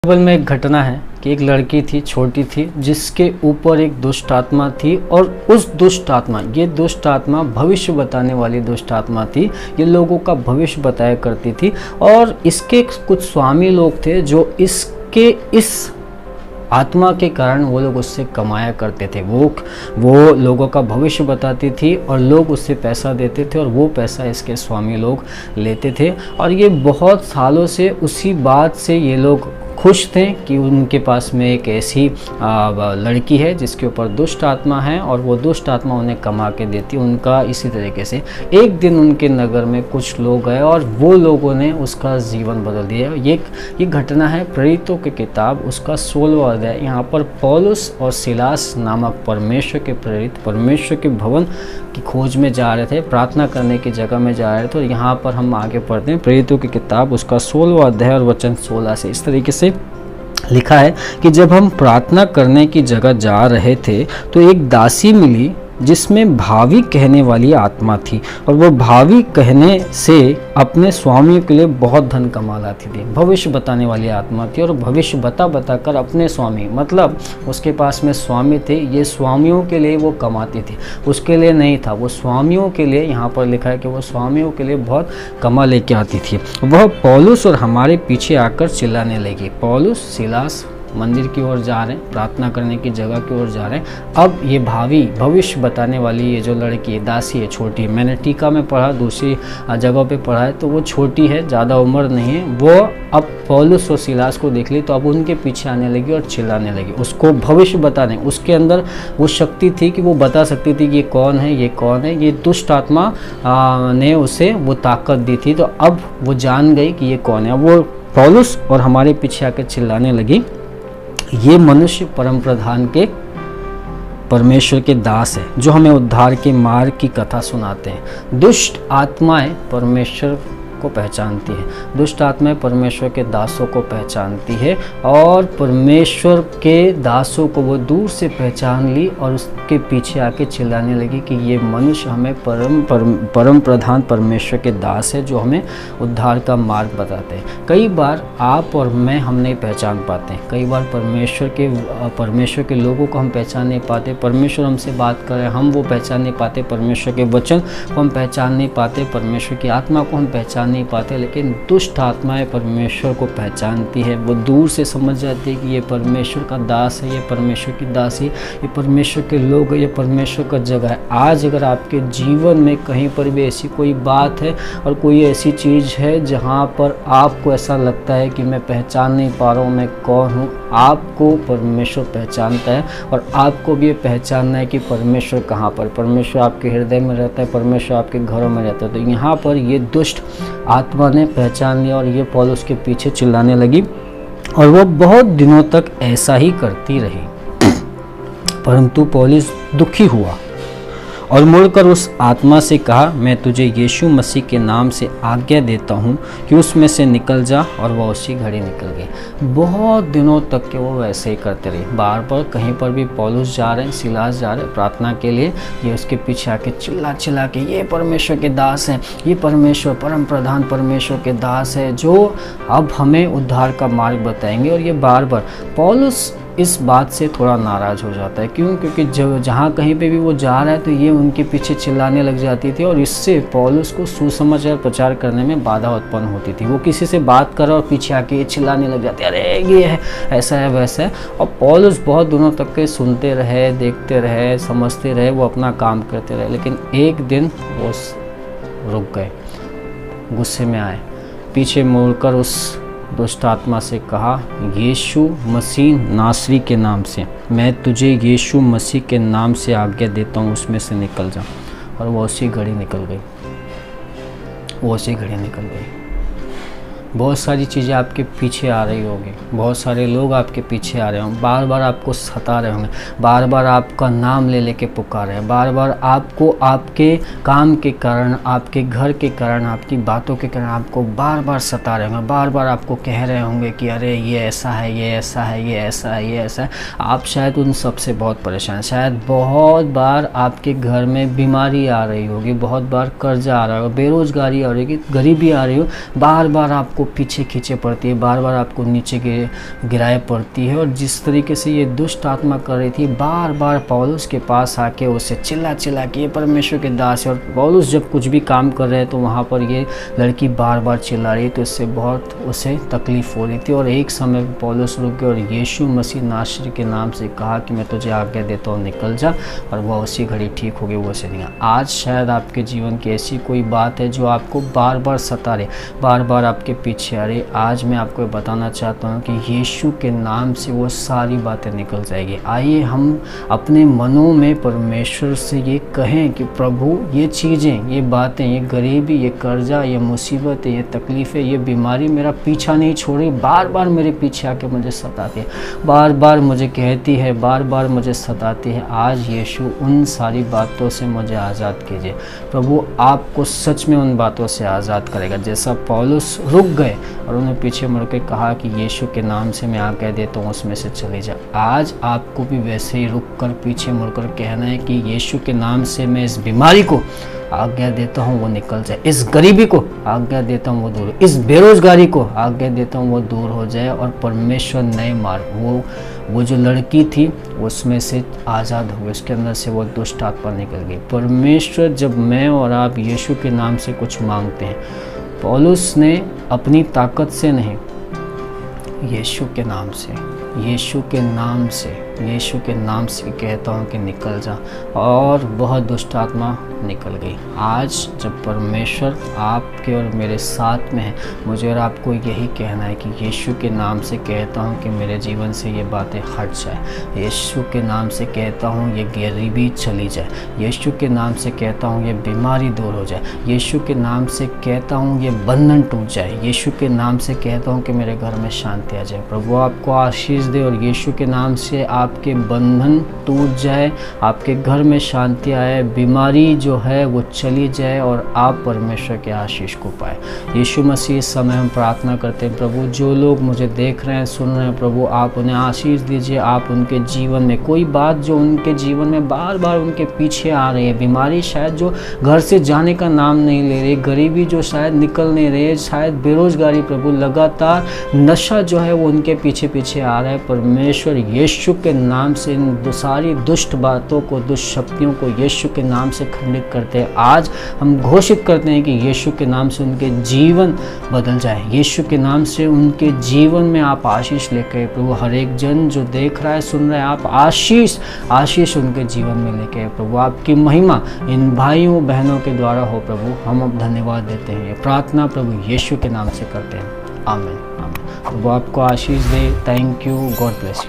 Bible में एक घटना है कि एक लड़की थी, छोटी थी, जिसके ऊपर एक दुष्ट आत्मा थी। और उस दुष्ट आत्मा, ये दुष्ट आत्मा भविष्य बताने वाली दुष्ट आत्मा थी। ये लोगों का भविष्य बताया करती थी। और इसके कुछ स्वामी लोग थे जो इसके इस आत्मा के कारण वो लोग उससे कमाया करते थे। वो लोगों का भविष्य बताती थी और लोग उससे पैसा देते थे और वो पैसा इसके स्वामी लोग लेते थे। और ये बहुत सालों से उसी बात से ये लोग खुश थे कि उनके पास में एक ऐसी लड़की है जिसके ऊपर दुष्ट आत्मा है और वो दुष्ट आत्मा उन्हें कमा के देती। उनका इसी तरीके से एक दिन उनके नगर में कुछ लोग गए और वो लोगों ने उसका जीवन बदल दिया। ये घटना है प्रेरितों की किताब, उसका 16वां अध्याय। यहाँ पर पौलुस और सिलास नामक परमेश्वर के प्रेरित परमेश्वर के भवन की खोज में जा रहे थे, प्रार्थना करने की जगह में जा रहे थे। और यहाँ पर हम आगे पढ़ते हैं प्रेरितों की किताब, उसका 16वां अध्याय और वचन 16 से इस तरीके से लिखा है कि जब हम प्रार्थना करने की जगह जा रहे थे तो एक दासी मिली जिसमें भावी कहने वाली आत्मा थी। और वो भावी कहने से अपने स्वामियों के लिए बहुत धन कमा लाती थी। भविष्य बताने वाली आत्मा थी और भविष्य बता कर अपने स्वामी, मतलब उसके पास में स्वामी थे, ये स्वामियों के लिए वो कमाती थी, उसके लिए नहीं था। वो स्वामियों के लिए, यहाँ पर लिखा है कि वो स्वामियों के लिए बहुत कमा लेके आती थी। वह पौलुस और हमारे पीछे आकर चिल्लाने लगी। पौलुस सिलास मंदिर की ओर जा रहे हैं, प्रार्थना करने की जगह की ओर जा रहे हैं। अब ये भविष्य बताने वाली ये जो लड़की है, दासी है, छोटी है, मैंने टीका में पढ़ा, दूसरी जगह पे पढ़ा है, तो वो छोटी है, ज़्यादा उम्र नहीं है। वो अब पौलुस और सिलास को देख ली तो अब उनके पीछे आने लगी और चिल्लाने लगी। उसको भविष्य बताने, उसके अंदर वो शक्ति थी कि वो बता सकती थी कि ये कौन है, ये कौन है। ये दुष्ट आत्मा ने उसे वो ताकत दी थी। तो अब वो जान गई कि ये कौन है। वो पौलुस और हमारे पीछे आकर चिल्लाने लगी, ये मनुष्य परम प्रधान के परमेश्वर के दास है जो हमें उद्धार के मार्ग की कथा सुनाते हैं। दुष्ट आत्माएं परमेश्वर को पहचानती है, दुष्ट आत्माएं परमेश्वर के दासों को पहचानती है। और परमेश्वर के दासों को वो दूर से पहचान ली और उसके पीछे आके चिल्लाने लगी कि ये मनुष्य हमें परम प्रधान परमेश्वर के दास है जो हमें उद्धार का मार्ग बताते हैं। कई बार आप और मैं हम नहीं पहचान पाते हैं, कई बार परमेश्वर के लोगों को हम पहचान नहीं पाते। परमेश्वर हमसे बात कर रहे हैं, हम वो पहचान नहीं पाते। परमेश्वर के वचन को हम पहचान नहीं पाते, परमेश्वर की आत्मा को हम पहचान नहीं पाते। लेकिन दुष्ट आत्माएं परमेश्वर को पहचानती है। वो दूर से समझ जाती है कि ये परमेश्वर का दास है, ये परमेश्वर की दासी, ये परमेश्वर के लोग, ये परमेश्वर का जगह है। आज अगर आपके जीवन में कहीं पर भी ऐसी कोई बात है और कोई ऐसी चीज़ है जहाँ पर आपको ऐसा लगता है कि मैं पहचान नहीं पा रहा हूँ मैं कौन हूँ, आपको परमेश्वर पहचानता है। और आपको भी ये पहचानना है कि परमेश्वर कहाँ पर, परमेश्वर आपके हृदय में रहता है, परमेश्वर आपके घरों में रहता है। तो यहाँ पर ये दुष्ट आत्मा ने पहचान लिया और ये पौलुस के पीछे चिल्लाने लगी। और वो बहुत दिनों तक ऐसा ही करती रही। परंतु पौलुस दुखी हुआ और मुड़कर उस आत्मा से कहा, मैं तुझे यीशु मसीह के नाम से आज्ञा देता हूँ कि उसमें से निकल जा। और वह उसी घड़ी निकल गई। बहुत दिनों तक के वो वैसे ही करते रहे। बार बार कहीं पर भी पौलुस जा रहे हैं, सिलास जा रहे हैं प्रार्थना के लिए, ये उसके पीछे आके चिल्ला के ये परमेश्वर के दास हैं, ये परमेश्वर परम प्रधान परमेश्वर के दास है जो अब हमें उद्धार का मार्ग बताएंगे। और ये बार बार पौलुस इस बात से थोड़ा नाराज़ हो जाता है। क्यों? क्योंकि जहाँ कहीं पे भी वो जा रहा है तो ये उनके पीछे चिल्लाने लग जाती थी और इससे पौलुस को सुसमाचार प्रचार करने में बाधा उत्पन्न होती थी। वो किसी से बात कर रहा और पीछे आके ये चिल्लाने लग जाते, अरे ये है, ऐसा है, वैसा है। और पौलुस बहुत दिनों तक के सुनते रहे, देखते रहे, समझते रहे, वो अपना काम करते रहे। लेकिन एक दिन वो रुक गए, गुस्से में आए, पीछे मुड़कर उस दुष्ट आत्मा से कहा, यीशु मसीह नासरी के नाम से, मैं तुझे यीशु मसीह के नाम से आज्ञा देता हूँ, उसमें से निकल जा। और वो उसी घड़ी निकल गई, वो उसी घड़ी निकल गई। बहुत सारी चीज़ें आपके पीछे आ रही होगी, बहुत सारे लोग आपके पीछे आ रहे होंगे, बार बार आपको सता रहे होंगे, बार बार आपका नाम ले लेके पुकार रहे हैं, बार बार आपको आपके काम के कारण, आपके घर के कारण, आपकी बातों के कारण आपको बार बार सता रहे होंगे, बार बार आपको कह रहे होंगे कि अरे ये ऐसा है, ये ऐसा है, ये ऐसा है, ये ऐसा है। आप शायद उन सब से बहुत परेशान, शायद बहुत बार आपके घर में बीमारी आ रही होगी, बहुत बार कर्जा आ रहा होगा, बेरोजगारी आ रही होगी, गरीबी आ रही हो, बार बार आपको आपको पीछे खींचे पड़ती है, बार बार आपको नीचे गिराए पड़ती है। और जिस तरीके से ये दुष्ट आत्मा कर रही थी, बार बार पौलुस के पास आके उसे चिल्ला चिल्ला के ये परमेश्वर के दास है। और पौलुस जब कुछ भी काम कर रहे हैं तो वहाँ पर ये लड़की बार बार चिल्ला रही, तो इससे बहुत उसे तकलीफ़ हो रही थी। और एक समय पौलुस रुक गए और यीशु मसीह नासरी के नाम से कहा कि मैं तुझे आज्ञा देता हूँ, निकल जा। और वह उसी घड़ी ठीक हो गई, वो से निकला। आज शायद आपके जीवन की ऐसी कोई बात है जो आपको बार बार सता रहे, बार बार आपके पीछे आ रही। आज मैं आपको बताना चाहता हूँ कि यीशु के नाम से वो सारी बातें निकल जाएगी। आइए हम अपने मनों में परमेश्वर से ये कहें कि प्रभु ये चीज़ें, ये बातें, ये गरीबी, ये कर्जा, ये मुसीबतें, ये तकलीफ़ें, ये बीमारी मेरा पीछा नहीं छोड़ रही, बार बार मेरे पीछे आके मुझे सताती है, बार बार मुझे कहती है, बार बार मुझे सताती है। आज यीशु उन सारी बातों से मुझे आज़ाद कीजिए। प्रभु आपको सच में उन बातों से आज़ाद करेगा। जैसा पौलुस रुक गए और उन्हें पीछे मुड़ के कहा कि यीशु के नाम से मैं आज्ञा देता हूँ, उसमें से चले जा। आज आपको भी वैसे ही रुक कर पीछे मुड़कर कहना है कि यीशु के नाम से मैं इस बीमारी को आज्ञा देता हूँ, वो निकल जाए। इस गरीबी को आज्ञा देता हूँ, वो दूर, इस बेरोजगारी को आज्ञा देता हूँ, वो दूर हो जाए। और परमेश्वर नए मार्ग, वो जो लड़की थी उसमें से आज़ाद हो गई, उसके अंदर से वो दुष्ट आत्मा निकल गई। परमेश्वर, जब मैं और आप यीशु के नाम से कुछ मांगते हैं, पौलुस ने अपनी ताकत से नहीं, यीशु के नाम से, यीशु के नाम से, यीशु के नाम से कहता हूँ कि निकल जा। और वह दुष्ट आत्मा निकल गई। आज जब परमेश्वर आपके और मेरे साथ में है, मुझे और आपको यही कहना है कि यीशु के नाम से कहता हूँ कि मेरे जीवन से ये बातें हट जाए। यीशु के नाम से कहता हूँ ये गरीबी चली जाए। यीशु के नाम से कहता हूँ ये बीमारी दूर हो जाए। यीशु के नाम से कहता हूँ ये बंधन टूट जाए। यीशु के नाम से कहता हूँ कि मेरे घर में शांति आ जाए। प्रभु आपको आशीष दे और यीशु के नाम से आपके बंधन टूट जाए, आपके घर में शांति आए, बीमारी जो है वो चली जाए और आप परमेश्वर के आशीष को पाए। यीशु मसीह, इस समय हम प्रार्थना करते हैं प्रभु, जो लोग मुझे देख रहे हैं, सुन रहे हैं, प्रभु आप उन्हें आशीष दीजिए। आप उनके जीवन में कोई बात जो उनके जीवन में बार बार उनके पीछे आ रही है, बीमारी शायद जो घर से जाने का नाम नहीं ले रही, गरीबी जो शायद निकल नहीं रही है, शायद बेरोजगारी, प्रभु लगातार नशा जो है वो उनके पीछे पीछे आ रहा है। परमेश्वर यीशु के नाम से इन सारी दुष्ट बातों को, दुष्ट शक्तियों को यीशु के नाम से खंडित करते हैं। आज हम घोषित करते हैं कि यीशु के नाम से उनके जीवन बदल जाए। यीशु के नाम से उनके जीवन में आप आशीष लेके प्रभु, हर एक जन जो देख रहा है, सुन रहा है, आप आशीष उनके जीवन में लेके प्रभु, आपकी महिमा इन भाइयों बहनों के द्वारा हो प्रभु। हम अब धन्यवाद देते हैं। ये प्रार्थना प्रभु यीशु के नाम से करते हैं। आमीन, आमीन। प्रभु आपको आशीष दे। Thank you. God bless you.